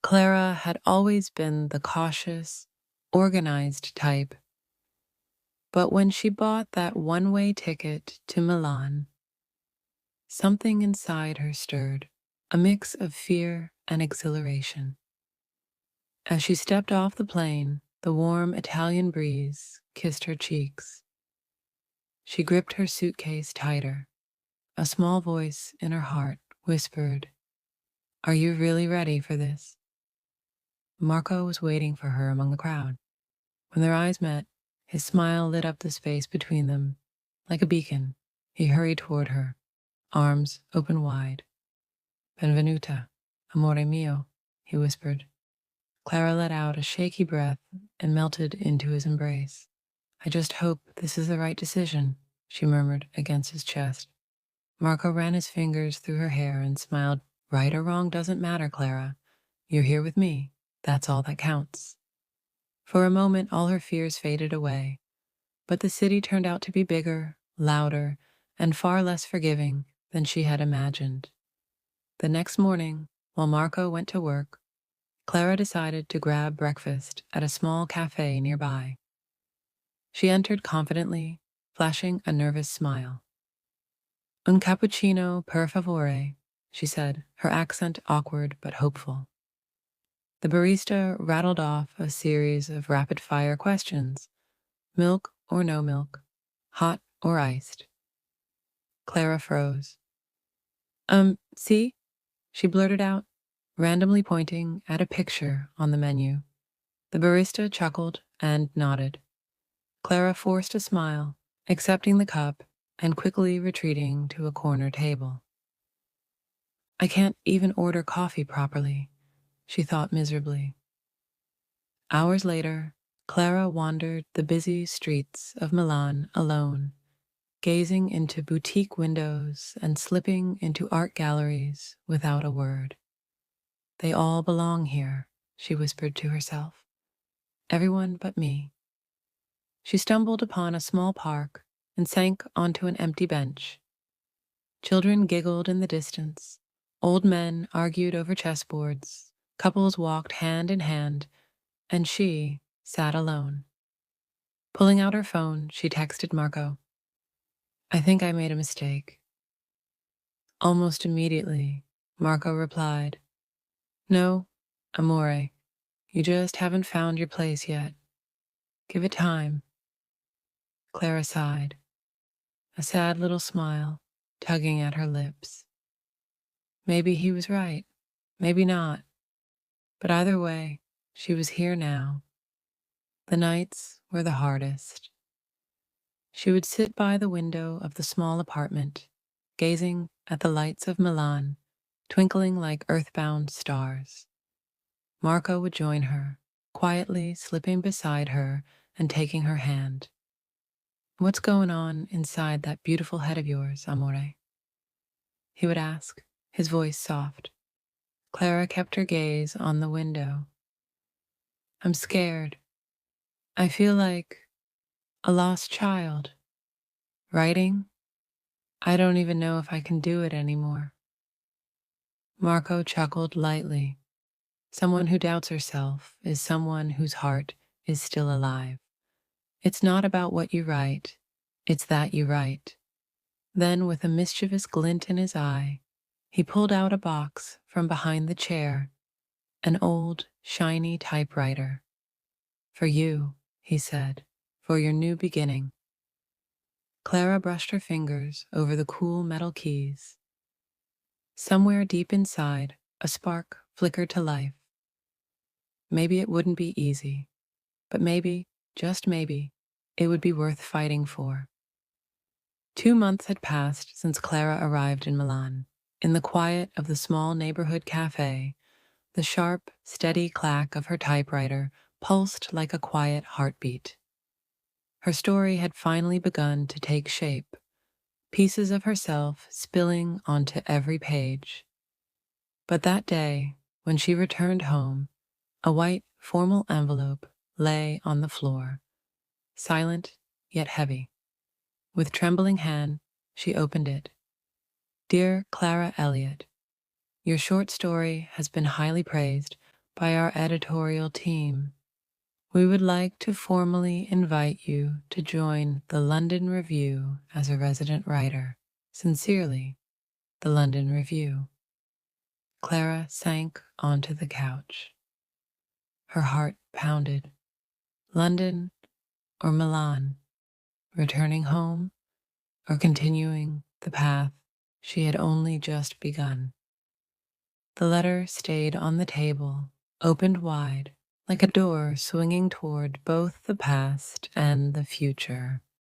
Clara had always been the cautious, organized type, but when she bought that one-way ticket to Milan, something inside her stirred, a mix of fear and exhilaration. As she stepped off the plane, the warm Italian breeze kissed her cheeks. She gripped her suitcase tighter. A small voice in her heart whispered, "Are you really ready for this?" Marco was waiting for her among the crowd. When their eyes met, his smile lit up the space between them. Like a beacon, he hurried toward her, arms open wide. "Benvenuta, amore mio," he whispered. Clara let out a shaky breath and melted into his embrace. "I just hope this is the right decision," she murmured against his chest. Marco ran his fingers through her hair and smiled. "Right or wrong doesn't matter, Clara. You're here with me. That's all that counts." For a moment, all her fears faded away, but the city turned out to be bigger, louder, and far less forgiving than she had imagined. The next morning, while Marco went to work, Clara decided to grab breakfast at a small cafe nearby. She entered confidently, flashing a nervous smile. "Un cappuccino per favore," she said, her accent awkward but hopeful. The barista rattled off a series of rapid-fire questions. Milk or no milk? Hot or iced? Clara froze. See?" she blurted out, randomly pointing at a picture on the menu. The barista chuckled and nodded. Clara forced a smile, accepting the cup and quickly retreating to a corner table. "I can't even order coffee properly," she thought miserably. Hours later, Clara wandered the busy streets of Milan alone, gazing into boutique windows and slipping into art galleries without a word. "They all belong here," she whispered to herself. "Everyone but me." She stumbled upon a small park and sank onto an empty bench. Children giggled in the distance, old men argued over chessboards, couples walked hand in hand, and she sat alone. Pulling out her phone, she texted Marco, "I think I made a mistake." Almost immediately, Marco replied, "No, amore, you just haven't found your place yet. Give it time." Clara sighed, a sad little smile tugging at her lips. Maybe he was right, maybe not, but either way, she was here now. The nights were the hardest. She would sit by the window of the small apartment, gazing at the lights of Milan, twinkling like earthbound stars. Marco would join her, quietly slipping beside her and taking her hand. "What's going on inside that beautiful head of yours, amore?" he would ask, his voice soft. Clara kept her gaze on the window. "I'm scared. I feel like a lost child. Writing? I don't even know if I can do it anymore." Marco chuckled lightly. Someone who doubts herself is someone whose heart is still alive. It's not about what you write, it's that you write. Then, with a mischievous glint in his eye, he pulled out a box from behind the chair, an old, shiny typewriter. "For you," he said, "for your new beginning." Clara brushed her fingers over the cool metal keys. Somewhere deep inside, a spark flickered to life. Maybe it wouldn't be easy, but maybe, just maybe, it would be worth fighting for. 2 months had passed since Clara arrived in Milan. In the quiet of the small neighborhood cafe, the sharp, steady clack of her typewriter pulsed like a quiet heartbeat. Her story had finally begun to take shape, pieces of herself spilling onto every page. But that day, when she returned home, a white, formal envelope lay on the floor, silent yet heavy. With trembling hand, she opened it. "Dear Clara Elliott, your short story has been highly praised, by our editorial team, we would like to formally invite you to join the London Review as a resident writer. Sincerely, the London Review. Clara sank onto the couch. Her heart pounded. London or Milan? Returning home or continuing the path she had only just begun? The letter stayed on the table, opened wide, like a door swinging toward both the past and the future.